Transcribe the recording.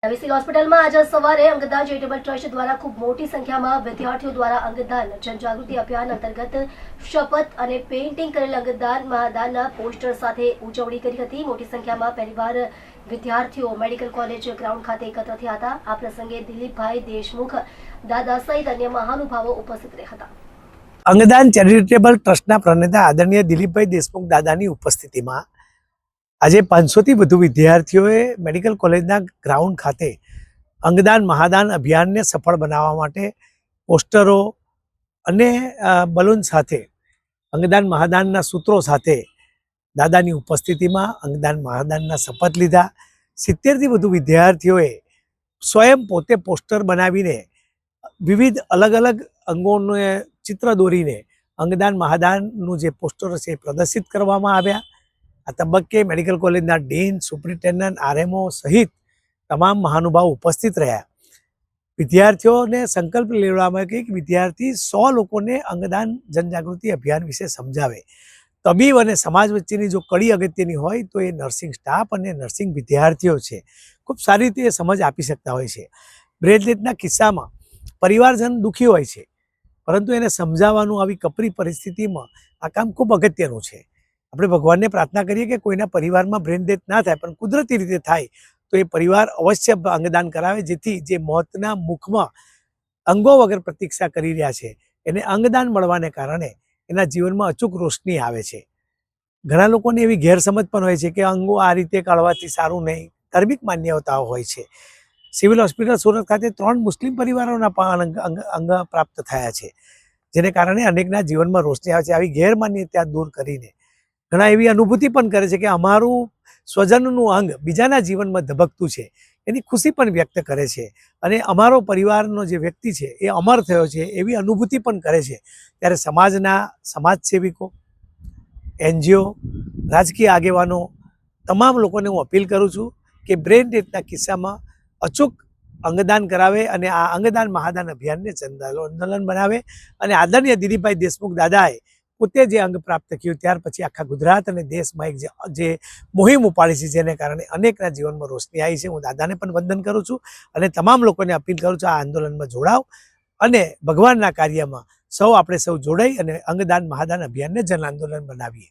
નવી સિવિલ હોસ્પિટલમાં આજે સવારે અંગદાન ચેરિટેબલ ટ્રસ્ટ દ્વારા ખૂબ મોટી સંખ્યામાં વિદ્યાર્થીઓ દ્વારા અંગદાન જનજાગૃતિ અભિયાન અંતર્ગત શપથ અને પેઇન્ટિંગ કરેલ અંગદાન મહાદાનના પોસ્ટર સાથે ઉજવણી કરી હતી। મોટી સંખ્યામાં પહેલીવાર વિદ્યાર્થીઓ મેડિકલ કોલેજ ગ્રાઉન્ડ ખાતે એકત્ર થયા હતા। આ પ્રસંગે દિલીપભાઈ દેશમુખ દાદા સહિત અન્ય મહાનુભાવો ઉપસ્થિત રહ્યા હતા। અંગદાન ચેરિટેબલ ટ્રસ્ટના પ્રણેતા આદરણીય દિલીપભાઈ દેશમુખ દાદાની ઉપસ્થિતિમાં આજે 500 થી વધુ વિદ્યાર્થીઓએ મેડિકલ કોલેજના ગ્રાઉન્ડ ખાતે અંગદાન મહાદાન અભિયાનને સફળ બનાવવા માટે પોસ્ટરો અને બલૂન સાથે અંગદાન મહાદાનના સૂત્રો સાથે દાદાની ઉપસ્થિતિમાં અંગદાન મહાદાનના શપથ લીધા। 70 થી વધુ વિદ્યાર્થીઓએ સ્વયં પોતે પોસ્ટર બનાવીને વિવિધ અલગ અલગ અંગોને ચિત્ર દોરીને અંગદાન મહાદાનનું જે પોસ્ટરો છે એ પ્રદર્શિત કરવામાં આવ્યા। આ તબક્કે મેડિકલ કોલેજના ડીન, સુપ્રિન્ટેન્ડન્ટ, આરએમઓ સહિત તમામ મહાનુભાવો ઉપસ્થિત રહ્યા। વિદ્યાર્થીઓને સંકલ્પ લેવામાં આવ્યો કે વિદ્યાર્થી 100 લોકોને અંગદાન જનજાગૃતિ અભિયાન વિશે સમજાવે। તબીબ અને સમાજ વચ્ચેની જો કડી અગત્યની હોય તો એ નર્સિંગ સ્ટાફ અને નર્સિંગ વિદ્યાર્થીઓ છે, ખૂબ સારી રીતે એ સમજ આપી શકતા હોય છે। બ્રેન ડેથના કિસ્સામાં પરિવારજન દુઃખી હોય છે, પરંતુ એને સમજાવવાનું આવી કપરી પરિસ્થિતિમાં આ કામ ખૂબ અગત્યનું છે। આપણે ભગવાનને પ્રાર્થના કરીએ કે કોઈના પરિવારમાં બ્રેન ડેથ ના થાય, પણ કુદરતી રીતે થાય તો એ પરિવાર અવશ્ય અંગદાન કરાવે, જેથી જે મોતના મુખમાં અંગો વગર પ્રતીક્ષા કરી રહ્યા છે એને અંગદાન મળવાને કારણે એના જીવનમાં અચૂક રોશની આવે છે। ઘણા લોકોને એવી ગેરસમજ પણ હોય છે કે અંગો આ રીતે કાઢવાથી સારું નહીં, ધાર્મિક માન્યતાઓ હોય છે। સિવિલ હોસ્પિટલ સુરત ખાતે 3 મુસ્લિમ પરિવારોના અંગ પ્રાપ્ત થયા છે, જેને કારણે અનેકના જીવનમાં રોશની આવે છે। આવી ગેરમાન્યતા દૂર કરીને ઘણા એવી અનુભૂતિ પણ કરે છે કે અમારું સ્વજનનું અંગ બીજાના જીવનમાં ધબકતું છે, એની ખુશી પણ વ્યક્ત કરે છે અને અમારો પરિવારનો જે વ્યક્તિ છે એ અમર થયો છે એવી અનુભૂતિ પણ કરે છે। ત્યારે સમાજસેવિકો, એનજીઓ, રાજકીય આગેવાનો, તમામ લોકોને હું અપીલ કરું છું કે બ્રેન ડેથના કિસ્સામાં અચૂક અંગદાન કરાવે અને આ અંગદાન મહાદાન અભિયાનને જન આંદોલન બનાવે। અને આદરણીય દિલીપભાઈ દેશમુખ દાદાએ પોતે જે અંગ પ્રાપ્ત કર્યું ત્યાર પછી આખા ગુજરાત અને દેશમાં એક જે મુહિમ ઉપાડી છે, જેને કારણે અનેકના જીવનમાં રોશની આવી છે। હું દાદાને પણ વંદન કરું છું અને તમામ લોકોને અપીલ કરું છું આ આંદોલનમાં જોડાવ અને ભગવાનના કાર્યમાં આપણે સૌ જોડાઈ અને અંગદાન મહાદાન અભિયાનને જન આંદોલન બનાવીએ।